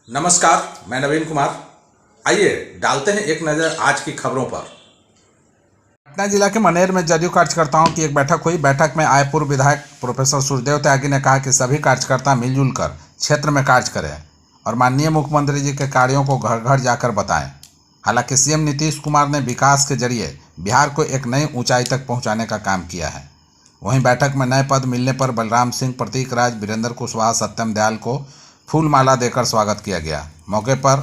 नमस्कार, मैं नवीन कुमार। आइए डालते हैं एक नज़र आज की खबरों पर। पटना जिला के मनेर में जदयू कार्यकर्ताओं की एक बैठक हुई। बैठक में आए पूर्व विधायक प्रोफेसर सूर्यदेव त्यागी ने कहा कि सभी कार्यकर्ता मिलजुल कर क्षेत्र में कार्य करें और माननीय मुख्यमंत्री जी के कार्यों को घर घर जाकर बताएं। हालांकि सीएम नीतीश कुमार ने विकास के जरिए बिहार को एक नई ऊंचाई तक पहुंचाने का काम किया है। वहीं बैठक में नए पद मिलने पर बलराम सिंह, प्रतीक राज, वीरेंद्र कुशवाहा, सत्यम दयाल को फूल माला देकर स्वागत किया गया। मौके पर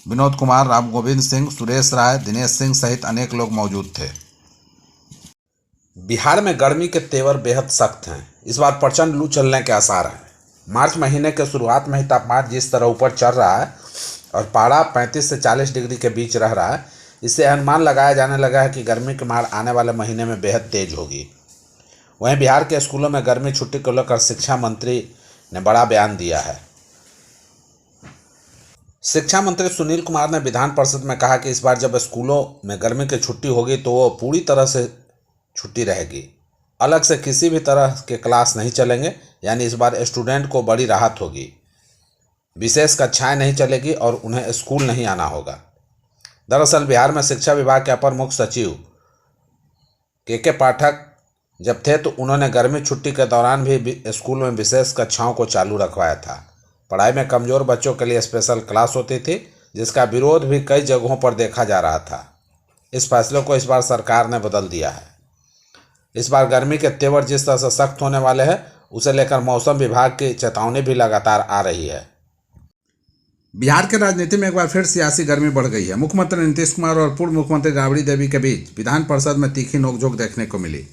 विनोद कुमार, राम गोविंद सिंह, सुरेश राय, दिनेश सिंह सहित अनेक लोग मौजूद थे। बिहार में गर्मी के तेवर बेहद सख्त हैं। इस बार प्रचंड लू चलने के आसार हैं। मार्च महीने के शुरुआत में ही तापमान जिस तरह ऊपर चढ़ रहा है और पारा 35 से 40 डिग्री के बीच रह रहा है, इससे अनुमान लगाया जाने लगा है कि गर्मी की मार आने वाले महीने में बेहद तेज होगी। वहीं बिहार के स्कूलों में गर्मी छुट्टी को लेकर शिक्षा मंत्री ने बड़ा बयान दिया है। शिक्षा मंत्री सुनील कुमार ने विधान परिषद में कहा कि इस बार जब स्कूलों में गर्मी की छुट्टी होगी तो वो पूरी तरह से छुट्टी रहेगी। अलग से किसी भी तरह के क्लास नहीं चलेंगे, यानी इस बार स्टूडेंट को बड़ी राहत होगी। विशेष कक्षाएं नहीं चलेगी और उन्हें स्कूल नहीं आना होगा। दरअसल बिहार में शिक्षा विभाग के अपर मुख्य सचिव के पाठक जब थे तो उन्होंने गर्मी छुट्टी के दौरान भी स्कूल में विशेष कक्षाओं को चालू रखवाया था। पढ़ाई में कमज़ोर बच्चों के लिए स्पेशल क्लास होती थी, जिसका विरोध भी कई जगहों पर देखा जा रहा था। इस फैसले को इस बार सरकार ने बदल दिया है। इस बार गर्मी के तेवर जिस तरह से सख्त होने वाले हैं, उसे लेकर मौसम विभाग की चेतावनी भी लगातार आ रही है। बिहार के राजनीति में एक बार फिर सियासी गर्मी बढ़ गई है। मुख्यमंत्री नीतीश कुमार और पूर्व मुख्यमंत्री राबड़ी देवी के बीच विधान परिषद में तीखी नोकझोंक देखने को मिली।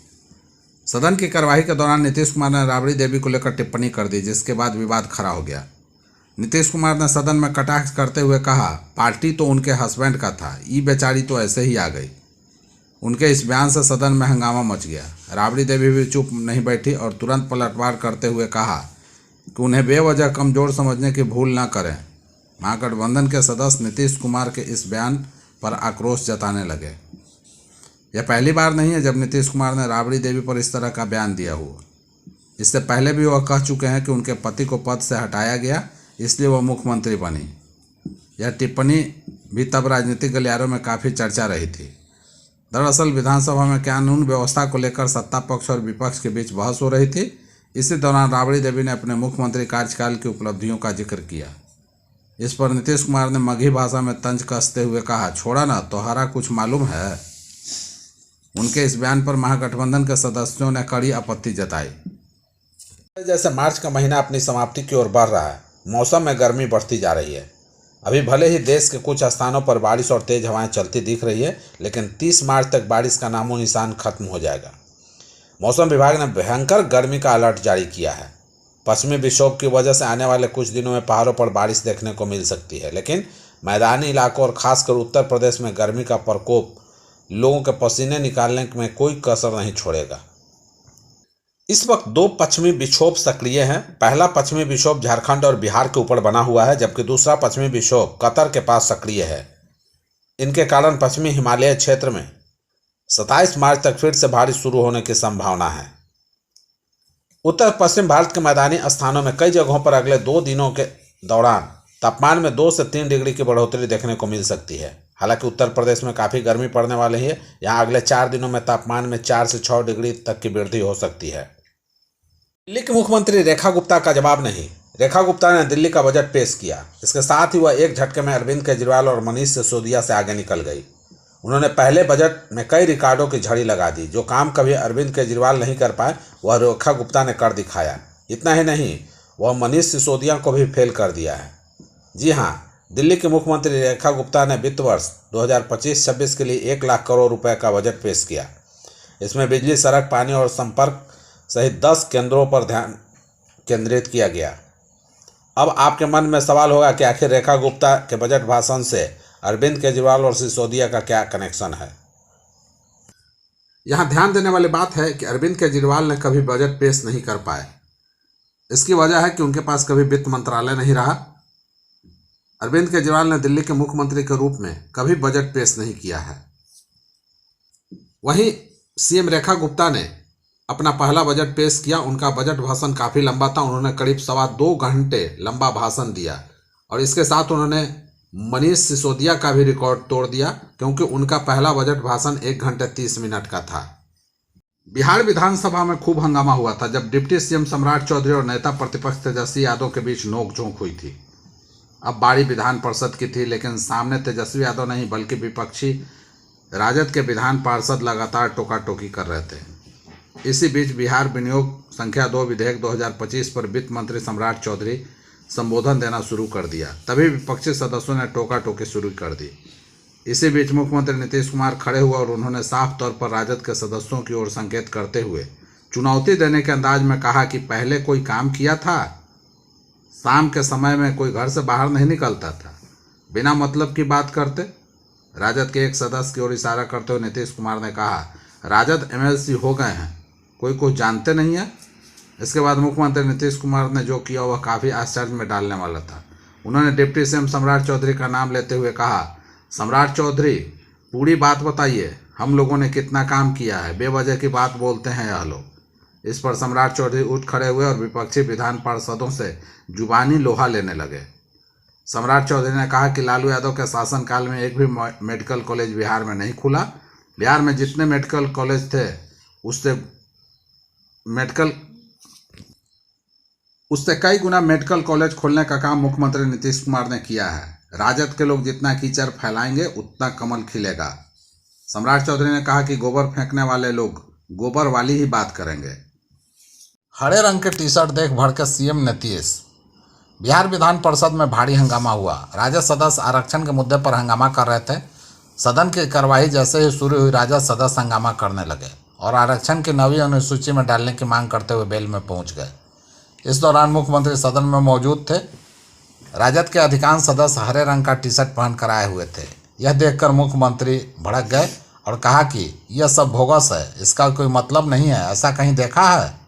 सदन की कार्यवाही के दौरान नीतीश कुमार ने राबड़ी देवी को लेकर टिप्पणी कर दी, जिसके बाद विवाद खड़ा हो गया। नीतीश कुमार ने सदन में कटाक्ष करते हुए कहा, पार्टी तो उनके हस्बैंड का था, ये बेचारी तो ऐसे ही आ गई। उनके इस बयान से सदन में हंगामा मच गया। राबड़ी देवी भी चुप नहीं बैठी और तुरंत पलटवार करते हुए कहा कि उन्हें बेवजह कमजोर समझने की भूल न करें। महागठबंधन के सदस्य नीतीश कुमार के इस बयान पर आक्रोश जताने लगे। यह पहली बार नहीं है जब नीतीश कुमार ने राबड़ी देवी पर इस तरह का बयान दिया हो। इससे पहले भी वह कह चुके हैं कि उनके पति को पद से हटाया गया, इसलिए वह मुख्यमंत्री बनी। यह टिप्पणी भी तब राजनीतिक गलियारों में काफ़ी चर्चा रही थी। दरअसल विधानसभा में कानून व्यवस्था को लेकर सत्ता पक्ष और विपक्ष के बीच बहस हो रही थी। इसी दौरान राबड़ी देवी ने अपने मुख्यमंत्री कार्यकाल की उपलब्धियों का जिक्र किया। इस पर नीतीश कुमार ने मगही भाषा में तंज कसते हुए कहा, छोड़ा ना, तोहरा कुछ मालूम है। उनके इस बयान पर महागठबंधन के सदस्यों ने कड़ी आपत्ति जताई। जैसे मार्च का महीना अपनी समाप्ति की ओर बढ़ रहा है, मौसम में गर्मी बढ़ती जा रही है। अभी भले ही देश के कुछ स्थानों पर बारिश और तेज हवाएं चलती दिख रही है, लेकिन 30 मार्च तक बारिश का नामो निशान खत्म हो जाएगा। मौसम विभाग ने भयंकर गर्मी का अलर्ट जारी किया है। पश्चिमी विक्षोभ की वजह से आने वाले कुछ दिनों में पहाड़ों पर बारिश देखने को मिल सकती है, लेकिन मैदानी इलाकों और खासकर उत्तर प्रदेश में गर्मी का प्रकोप लोगों के पसीने निकालने में कोई कसर नहीं छोड़ेगा। इस वक्त 2 पश्चिमी विक्षोभ सक्रिय हैं। पहला पश्चिमी विक्षोभ झारखंड और बिहार के ऊपर बना हुआ है, जबकि दूसरा पश्चिमी विक्षोभ कतर के पास सक्रिय है। इनके कारण पश्चिमी हिमालय क्षेत्र में 27 मार्च तक फिर से बारिश शुरू होने की संभावना है। उत्तर पश्चिम भारत के मैदानी स्थानों में कई जगहों पर अगले 2 दिनों के दौरान तापमान में 2 से 3 डिग्री की बढ़ोतरी देखने को मिल सकती है। हालांकि उत्तर प्रदेश में काफ़ी गर्मी पड़ने वाली है। यहाँ अगले 4 दिनों में तापमान में 4 से 6 डिग्री तक की वृद्धि हो सकती है। दिल्ली की मुख्यमंत्री रेखा गुप्ता का जवाब नहीं। रेखा गुप्ता ने दिल्ली का बजट पेश किया। इसके साथ ही वह एक झटके में अरविंद केजरीवाल और मनीष सिसोदिया से आगे निकल गई। उन्होंने पहले बजट में कई रिकॉर्डों की झड़ी लगा दी। जो काम कभी अरविंद केजरीवाल नहीं कर पाए, वह रेखा गुप्ता ने कर दिखाया। इतना ही नहीं, वह मनीष सिसोदिया को भी फेल कर दिया है। जी हाँ, दिल्ली की मुख्यमंत्री रेखा गुप्ता ने वित्त वर्ष 2025-26 के लिए 1 लाख करोड़ रुपए का बजट पेश किया। इसमें बिजली, सड़क, पानी और संपर्क सहित 10 केंद्रों पर ध्यान केंद्रित किया गया। अब आपके मन में सवाल होगा कि आखिर रेखा गुप्ता के बजट भाषण से अरविंद केजरीवाल और सिसोदिया का क्या कनेक्शन है। यहाँ ध्यान देने वाली बात है कि अरविंद केजरीवाल ने कभी बजट पेश नहीं कर पाए। इसकी वजह है कि उनके पास कभी वित्त मंत्रालय नहीं रहा। अरविंद केजरीवाल ने दिल्ली के मुख्यमंत्री के रूप में कभी बजट पेश नहीं किया है। वहीं सीएम रेखा गुप्ता ने अपना पहला बजट पेश किया। उनका बजट भाषण काफ़ी लंबा था। उन्होंने करीब 2.25 घंटे लंबा भाषण दिया और इसके साथ उन्होंने मनीष सिसोदिया का भी रिकॉर्ड तोड़ दिया, क्योंकि उनका पहला बजट भाषण 1 घंटे 30 मिनट का था। बिहार विधानसभा में खूब हंगामा हुआ था जब डिप्टी सीएम सम्राट चौधरी और नेता प्रतिपक्ष तेजस्वी यादव के बीच नोकझोंक हुई थी। अब बारी विधान परिषद की थी, लेकिन सामने तेजस्वी यादव नहीं बल्कि विपक्षी राजद के विधान पार्षद लगातार टोका टोकी कर रहे थे। इसी बीच बिहार विनियोग संख्या 2 विधेयक 2025 पर वित्त मंत्री सम्राट चौधरी संबोधन देना शुरू कर दिया। तभी विपक्षी सदस्यों ने टोका टोकी शुरू कर दी। इसी बीच मुख्यमंत्री नीतीश कुमार खड़े हुए और उन्होंने साफ तौर पर राजद के सदस्यों की ओर संकेत करते हुए चुनौती देने के अंदाज में कहा कि पहले कोई काम किया था? शाम के समय में कोई घर से बाहर नहीं निकलता था, बिना मतलब की बात करते। राजद के एक सदस्य की ओर इशारा करते हुए नीतीश कुमार ने कहा, राजद एमएलसी हो गए हैं, कोई कुछ जानते नहीं है। इसके बाद मुख्यमंत्री नीतीश कुमार ने जो किया वह काफ़ी आश्चर्य में डालने वाला था। उन्होंने डिप्टी सीएम सम्राट चौधरी का नाम लेते हुए कहा, सम्राट चौधरी पूरी बात बताइए, हम लोगों ने कितना काम किया है, बेवजह की बात बोलते हैं यह लोग। इस पर सम्राट चौधरी उठ खड़े हुए और विपक्षी विधान पार्षदों से जुबानी लोहा लेने लगे। सम्राट चौधरी ने कहा कि लालू यादव के शासनकाल में एक भी मेडिकल कॉलेज बिहार में नहीं खुला। बिहार में जितने मेडिकल कॉलेज थे उससे कई गुना मेडिकल कॉलेज खोलने का काम मुख्यमंत्री नीतीश कुमार ने किया है। राजद के लोग जितना कीचड़ फैलाएंगे उतना कमल खिलेगा। सम्राट चौधरी ने कहा कि गोबर फेंकने वाले लोग गोबर वाली ही बात करेंगे। हरे रंग के टी शर्ट देख भड़के सीएम नीतीश। बिहार विधान परिषद में भारी हंगामा हुआ। राजद सदस्य आरक्षण के मुद्दे पर हंगामा कर रहे थे। सदन की कार्यवाही जैसे ही शुरू हुई, राजद सदस्य हंगामा करने लगे और आरक्षण की 9वीं अनुसूची में डालने की मांग करते हुए बेल में पहुंच गए। इस दौरान मुख्यमंत्री सदन में मौजूद थे। राजद के अधिकांश सदस्य हरे रंग का टी शर्ट पहन कर आए हुए थे। यह देखकर मुख्यमंत्री भड़क गए और कहा कि यह सब बोगस है, इसका कोई मतलब नहीं है, ऐसा कहीं देखा है?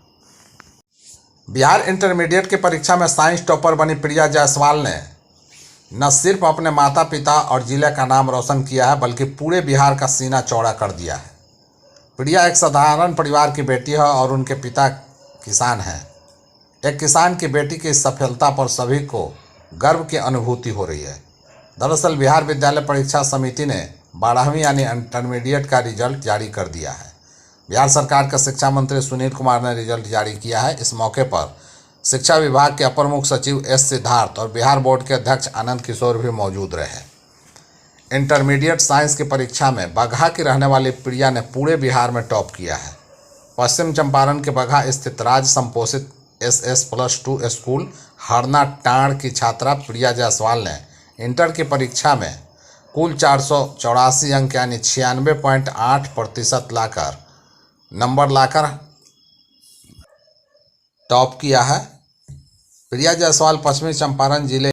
बिहार इंटरमीडिएट की परीक्षा में साइंस टॉपर बनी प्रिया जायसवाल ने न सिर्फ अपने माता पिता और जिले का नाम रोशन किया है, बल्कि पूरे बिहार का सीना चौड़ा कर दिया है। प्रिया एक साधारण परिवार की बेटी है और उनके पिता किसान हैं। एक किसान की बेटी की इस सफलता पर सभी को गर्व की अनुभूति हो रही है। दरअसल बिहार विद्यालय परीक्षा समिति ने 12वीं यानी इंटरमीडिएट का रिजल्ट जारी कर दिया है। बिहार सरकार के शिक्षा मंत्री सुनील कुमार ने रिजल्ट जारी किया है। इस मौके पर शिक्षा विभाग के अपर मुख्य सचिव एस सिद्धार्थ और बिहार बोर्ड के अध्यक्ष आनंद किशोर भी मौजूद रहे। इंटरमीडिएट साइंस की परीक्षा में बगहा की रहने वाली प्रिया ने पूरे बिहार में टॉप किया है। पश्चिम चंपारण के बगहा स्थित राज्य संपोषित SS+2 स्कूल हरना टाड़ की छात्रा प्रिया जायसवाल ने इंटर की परीक्षा में कुल 484 अंक यानी 96.8% लाकर टॉप किया है। प्रिया जायसवाल पश्चिमी चंपारण जिले